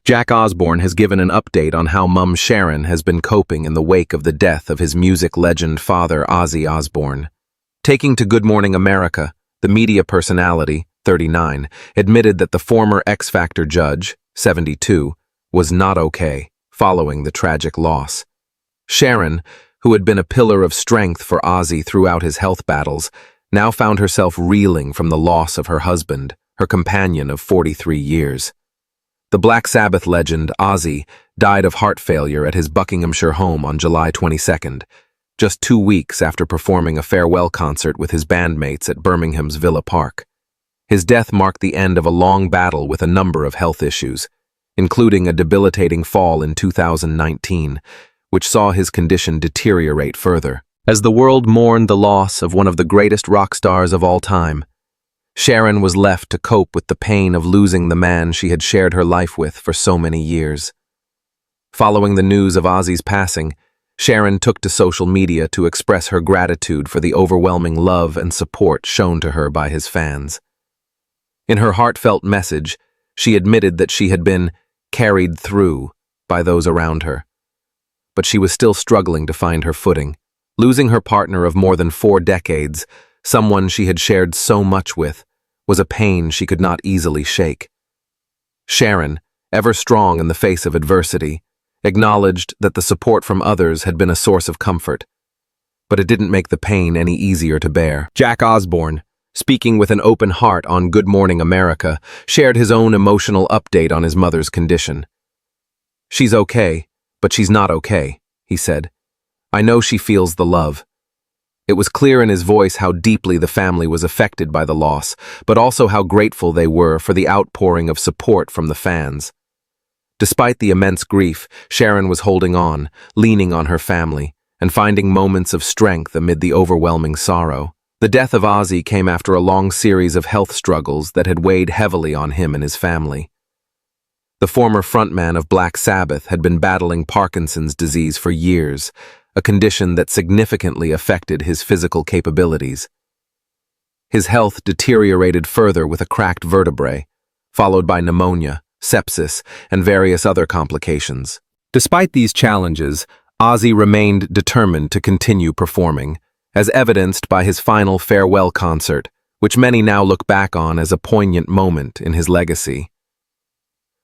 Jack Osbourne has given an update on how Mum Sharon has been coping in the wake of the death of his music legend father Ozzy Osbourne. Taking to Good Morning America, the media personality, 39, admitted that the former X Factor judge, 72, was not okay following the tragic loss. Sharon, who had been a pillar of strength for Ozzy throughout his health battles, now found herself reeling from the loss of her husband, her companion of 43 years. The Black Sabbath legend, Ozzy, died of heart failure at his Buckinghamshire home on July 22nd, just 2 weeks after performing a farewell concert with his bandmates at Birmingham's Villa Park. His death marked the end of a long battle with a number of health issues, including a debilitating fall in 2019, which saw his condition deteriorate further. As the world mourned the loss of one of the greatest rock stars of all time, Sharon was left to cope with the pain of losing the man she had shared her life with for so many years. Following the news of Ozzy's passing, Sharon took to social media to express her gratitude for the overwhelming love and support shown to her by his fans. In her heartfelt message, she admitted that she had been carried through by those around her. But she was still struggling to find her footing. Losing her partner of more than 4 decades, someone she had shared so much with, was a pain she could not easily shake. Sharon, ever strong in the face of adversity, acknowledged that the support from others had been a source of comfort, but it didn't make the pain any easier to bear. Jack Osbourne, speaking with an open heart on Good Morning America, shared his own emotional update on his mother's condition. "She's okay, but she's not okay," he said. "I know she feels the love." It was clear in his voice how deeply the family was affected by the loss, but also how grateful they were for the outpouring of support from the fans. Despite the immense grief, Sharon was holding on, leaning on her family, and finding moments of strength amid the overwhelming sorrow. The death of Ozzy came after a long series of health struggles that had weighed heavily on him and his family. The former frontman of Black Sabbath had been battling Parkinson's disease for years, a condition that significantly affected his physical capabilities. His health deteriorated further with a cracked vertebrae, followed by pneumonia, sepsis, and various other complications. Despite these challenges, Ozzy remained determined to continue performing, as evidenced by his final farewell concert, which many now look back on as a poignant moment in his legacy.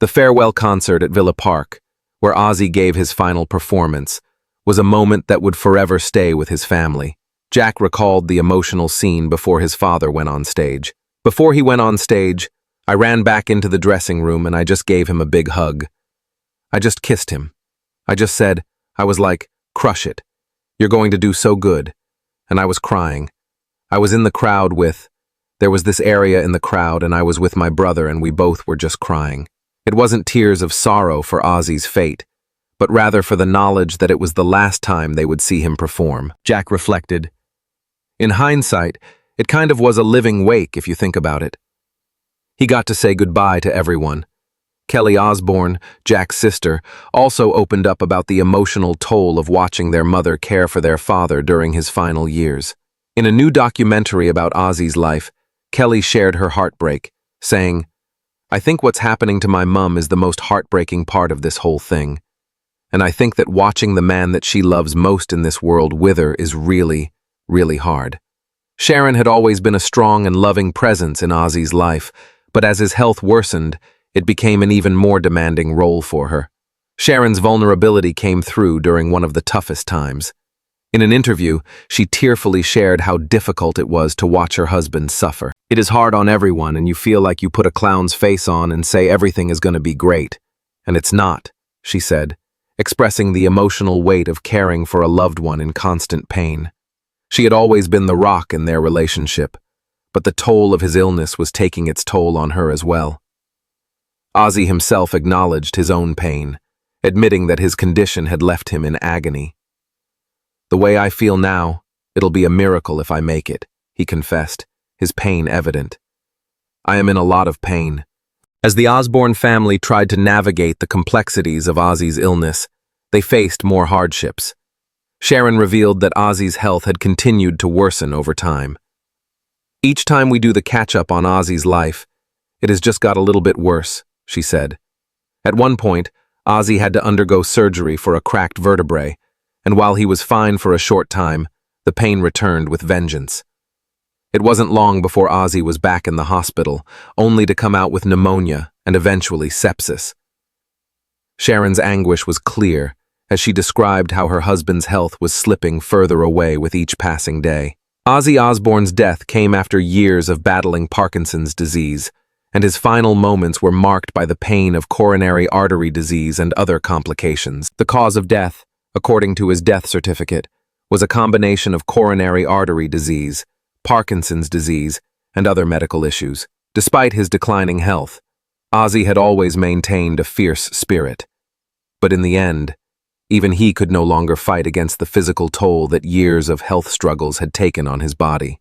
The farewell concert at Villa Park, where Ozzy gave his final performance, was a moment that would forever stay with his family. Jack recalled the emotional scene before his father went on stage. "Before he went on stage, I ran back into the dressing room and I just gave him a big hug. I just kissed him. I just said, I was like, 'Crush it. You're going to do so good.' And I was crying. I was in the crowd there was this area in the crowd and I was with my brother and we both were just crying. It wasn't tears of sorrow for Ozzy's fate, but rather for the knowledge that it was the last time they would see him perform." Jack reflected. In hindsight, it kind of was a living wake if you think about it. He got to say goodbye to everyone. Kelly Osbourne, Jack's sister, also opened up about the emotional toll of watching their mother care for their father during his final years. In a new documentary about Ozzy's life, Kelly shared her heartbreak, saying, "I think what's happening to my mum is the most heartbreaking part of this whole thing. And I think that watching the man that she loves most in this world wither is really, really hard." Sharon had always been a strong and loving presence in Ozzy's life, but as his health worsened, it became an even more demanding role for her. Sharon's vulnerability came through during one of the toughest times. In an interview, she tearfully shared how difficult it was to watch her husband suffer. "It is hard on everyone and you feel like you put a clown's face on and say everything is going to be great. And it's not," she said, expressing the emotional weight of caring for a loved one in constant pain. She had always been the rock in their relationship, but the toll of his illness was taking its toll on her as well. Ozzy himself acknowledged his own pain, admitting that his condition had left him in agony. "The way I feel now, it'll be a miracle if I make it," he confessed, his pain evident. "I am in a lot of pain." As the Osbourne family tried to navigate the complexities of Ozzy's illness, they faced more hardships. Sharon revealed that Ozzy's health had continued to worsen over time. "Each time we do the catch-up on Ozzy's life, it has just got a little bit worse," she said. At one point, Ozzy had to undergo surgery for a cracked vertebrae, and while he was fine for a short time, the pain returned with vengeance. It wasn't long before Ozzy was back in the hospital, only to come out with pneumonia and eventually sepsis. Sharon's anguish was clear as she described how her husband's health was slipping further away with each passing day. Ozzy Osbourne's death came after years of battling Parkinson's disease, and his final moments were marked by the pain of coronary artery disease and other complications. The cause of death, according to his death certificate, was a combination of coronary artery disease, Parkinson's disease, and other medical issues. Despite his declining health, Ozzy had always maintained a fierce spirit. But in the end, even he could no longer fight against the physical toll that years of health struggles had taken on his body.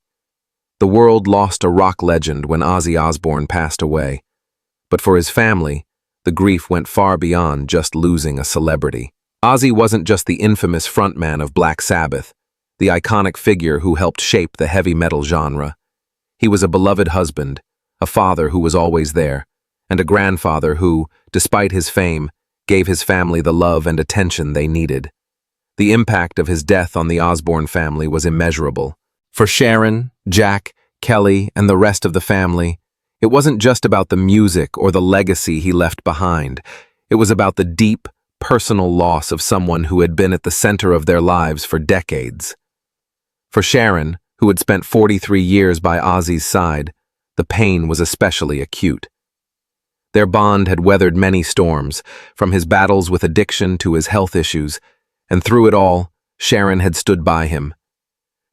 The world lost a rock legend when Ozzy Osbourne passed away, but for his family, the grief went far beyond just losing a celebrity. Ozzy wasn't just the infamous frontman of Black Sabbath, the iconic figure who helped shape the heavy metal genre. He was a beloved husband, a father who was always there, and a grandfather who, despite his fame, gave his family the love and attention they needed. The impact of his death on the Osbourne family was immeasurable. For Sharon, Jack, Kelly, and the rest of the family, it wasn't just about the music or the legacy he left behind. It was about the deep, personal loss of someone who had been at the center of their lives for decades. For Sharon, who had spent 43 years by Ozzy's side, the pain was especially acute. Their bond had weathered many storms, from his battles with addiction to his health issues, and through it all, Sharon had stood by him.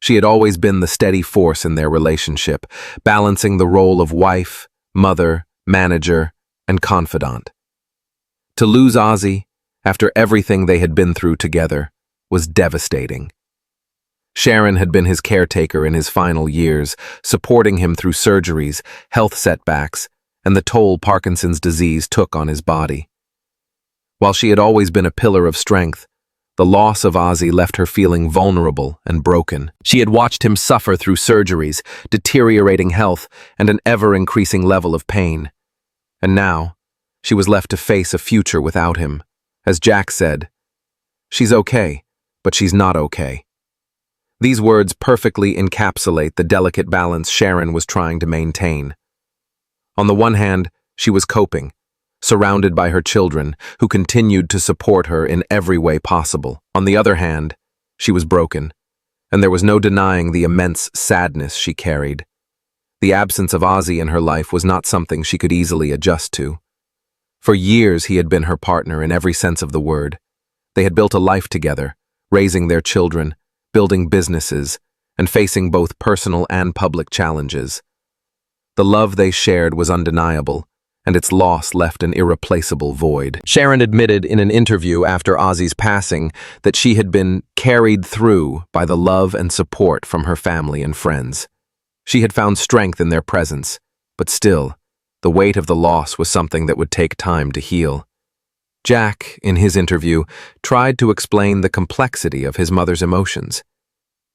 She had always been the steady force in their relationship, balancing the role of wife, mother, manager, and confidant. To lose Ozzy, after everything they had been through together, was devastating. Sharon had been his caretaker in his final years, supporting him through surgeries, health setbacks, and the toll Parkinson's disease took on his body. While she had always been a pillar of strength, the loss of Ozzy left her feeling vulnerable and broken. She had watched him suffer through surgeries, deteriorating health, and an ever-increasing level of pain. And now, she was left to face a future without him. As Jack said, "She's okay, but she's not okay." These words perfectly encapsulate the delicate balance Sharon was trying to maintain. On the one hand, she was coping, surrounded by her children, who continued to support her in every way possible. On the other hand, she was broken, and there was no denying the immense sadness she carried. The absence of Ozzy in her life was not something she could easily adjust to. For years, he had been her partner in every sense of the word. They had built a life together, raising their children, building businesses, and facing both personal and public challenges. The love they shared was undeniable, and its loss left an irreplaceable void. Sharon admitted in an interview after Ozzy's passing that she had been carried through by the love and support from her family and friends. She had found strength in their presence, but still, the weight of the loss was something that would take time to heal. Jack, in his interview, tried to explain the complexity of his mother's emotions.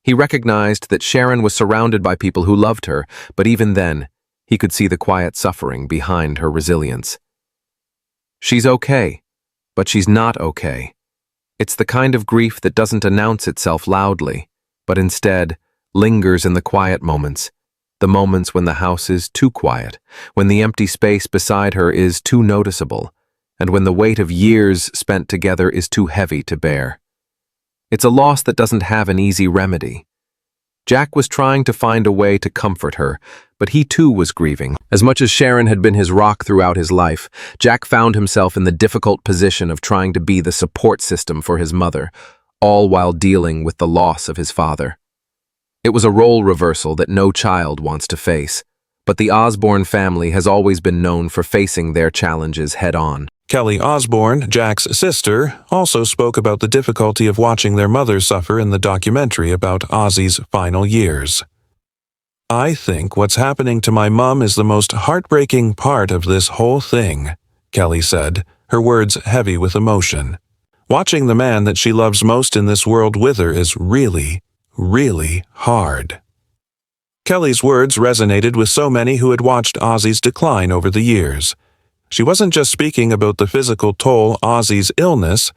He recognized that Sharon was surrounded by people who loved her, but even then, he could see the quiet suffering behind her resilience. She's okay, but she's not okay. It's the kind of grief that doesn't announce itself loudly, but instead lingers in the quiet moments, the moments when the house is too quiet, when the empty space beside her is too noticeable, and when the weight of years spent together is too heavy to bear. It's a loss that doesn't have an easy remedy. Jack was trying to find a way to comfort her, but he too was grieving. As much as Sharon had been his rock throughout his life, Jack found himself in the difficult position of trying to be the support system for his mother, all while dealing with the loss of his father. It was a role reversal that no child wants to face, but the Osbourne family has always been known for facing their challenges head-on. Kelly Osbourne, Jack's sister, also spoke about the difficulty of watching their mother suffer in the documentary about Ozzy's final years. "I think what's happening to my mom is the most heartbreaking part of this whole thing," Kelly said, her words heavy with emotion. "Watching the man that she loves most in this world wither is really, really hard." Kelly's words resonated with so many who had watched Ozzy's decline over the years. She wasn't just speaking about the physical toll Ozzy's illness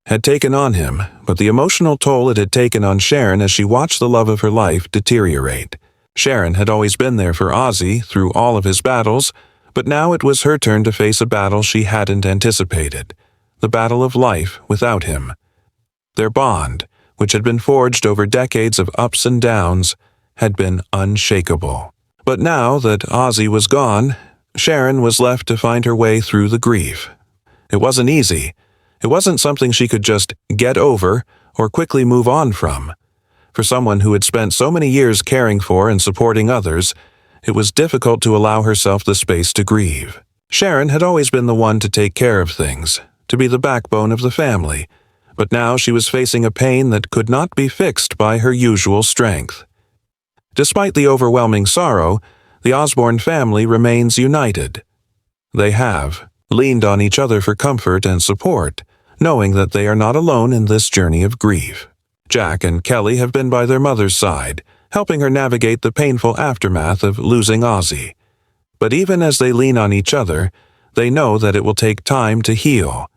had taken on him, but the emotional toll it had taken on Sharon as she watched the love of her life deteriorate. Sharon had always been there for Ozzy through all of his battles, but now it was her turn to face a battle she hadn't anticipated, the battle of life without him. Their bond, which had been forged over decades of ups and downs, had been unshakable. But now that Ozzy was gone, Sharon was left to find her way through the grief. It wasn't easy. It wasn't something she could just get over or quickly move on from. For someone who had spent so many years caring for and supporting others, it was difficult to allow herself the space to grieve. Sharon had always been the one to take care of things, to be the backbone of the family, but now she was facing a pain that could not be fixed by her usual strength. Despite the overwhelming sorrow, the Osbourne family remains united. They have leaned on each other for comfort and support, knowing that they are not alone in this journey of grief. Jack and Kelly have been by their mother's side, helping her navigate the painful aftermath of losing Ozzy. But even as they lean on each other, they know that it will take time to heal.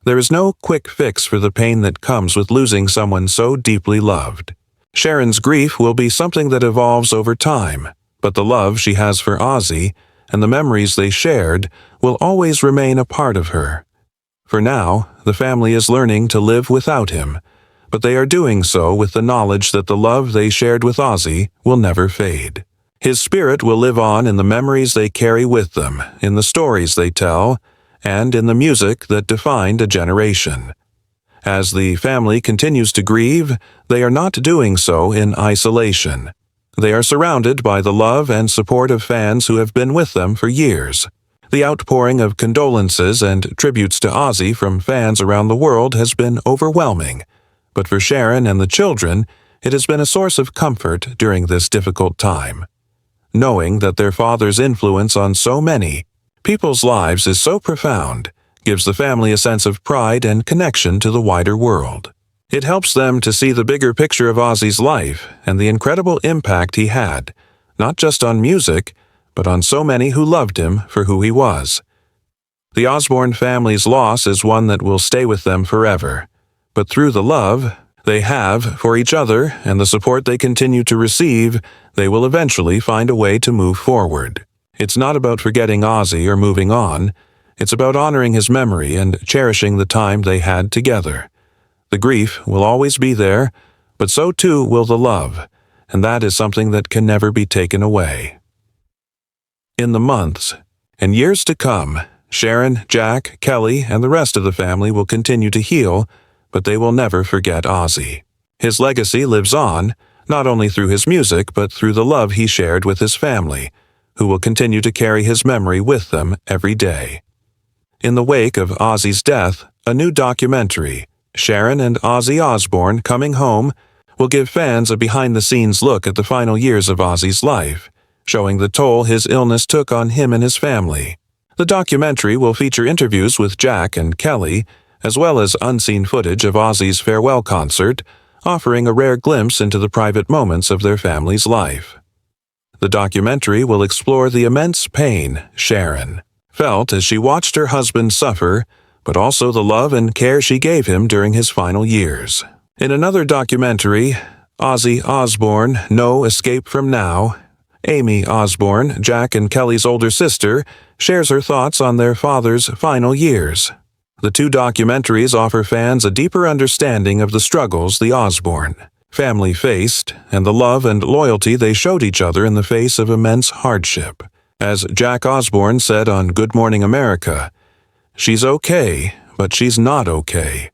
There is no quick fix for the pain that comes with losing someone so deeply loved. Sharon's grief will be something that evolves over time, but the love she has for Ozzy and the memories they shared will always remain a part of her. For now, the family is learning to live without him, but they are doing so with the knowledge that the love they shared with Ozzy will never fade. His spirit will live on in the memories they carry with them, in the stories they tell, and in the music that defined a generation. As the family continues to grieve, they are not doing so in isolation. They are surrounded by the love and support of fans who have been with them for years. The outpouring of condolences and tributes to Ozzy from fans around the world has been overwhelming, but for Sharon and the children, it has been a source of comfort during this difficult time. Knowing that their father's influence on so many people's lives is so profound gives the family a sense of pride and connection to the wider world. It helps them to see the bigger picture of Ozzy's life and the incredible impact he had, not just on music, but on so many who loved him for who he was. The Osbourne family's loss is one that will stay with them forever, but through the love they have for each other and the support they continue to receive, they will eventually find a way to move forward. It's not about forgetting Ozzy or moving on. It's about honoring his memory and cherishing the time they had together. The grief will always be there, but so too will the love, and that is something that can never be taken away. In the months and years to come, Sharon, Jack, Kelly, and the rest of the family will continue to heal, but they will never forget Ozzy. His legacy lives on, not only through his music, but through the love he shared with his family, who will continue to carry his memory with them every day. In the wake of Ozzy's death, a new documentary, Sharon and Ozzy Osbourne Coming Home, will give fans a behind-the-scenes look at the final years of Ozzy's life, showing the toll his illness took on him and his family. The documentary will feature interviews with Jack and Kelly, as well as unseen footage of Ozzy's farewell concert, offering a rare glimpse into the private moments of their family's life. The documentary will explore the immense pain Sharon felt as she watched her husband suffer, but also the love and care she gave him during his final years. In another documentary, Ozzy Osbourne, No Escape from Now, Amy Osbourne, Jack and Kelly's older sister, shares her thoughts on their father's final years. The two documentaries offer fans a deeper understanding of the struggles the Osbourne family faced and the love and loyalty they showed each other in the face of immense hardship. As Jack Osbourne said on Good Morning America, "She's okay, but she's not okay."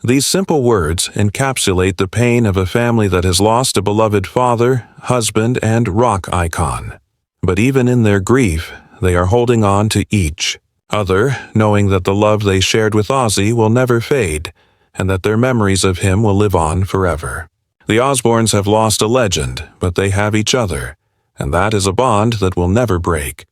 These simple words encapsulate the pain of a family that has lost a beloved father, husband, and rock icon. But even in their grief, they are holding on to each other, knowing that the love they shared with Ozzy will never fade, and that their memories of him will live on forever. The Osbournes have lost a legend, but they have each other, and that is a bond that will never break.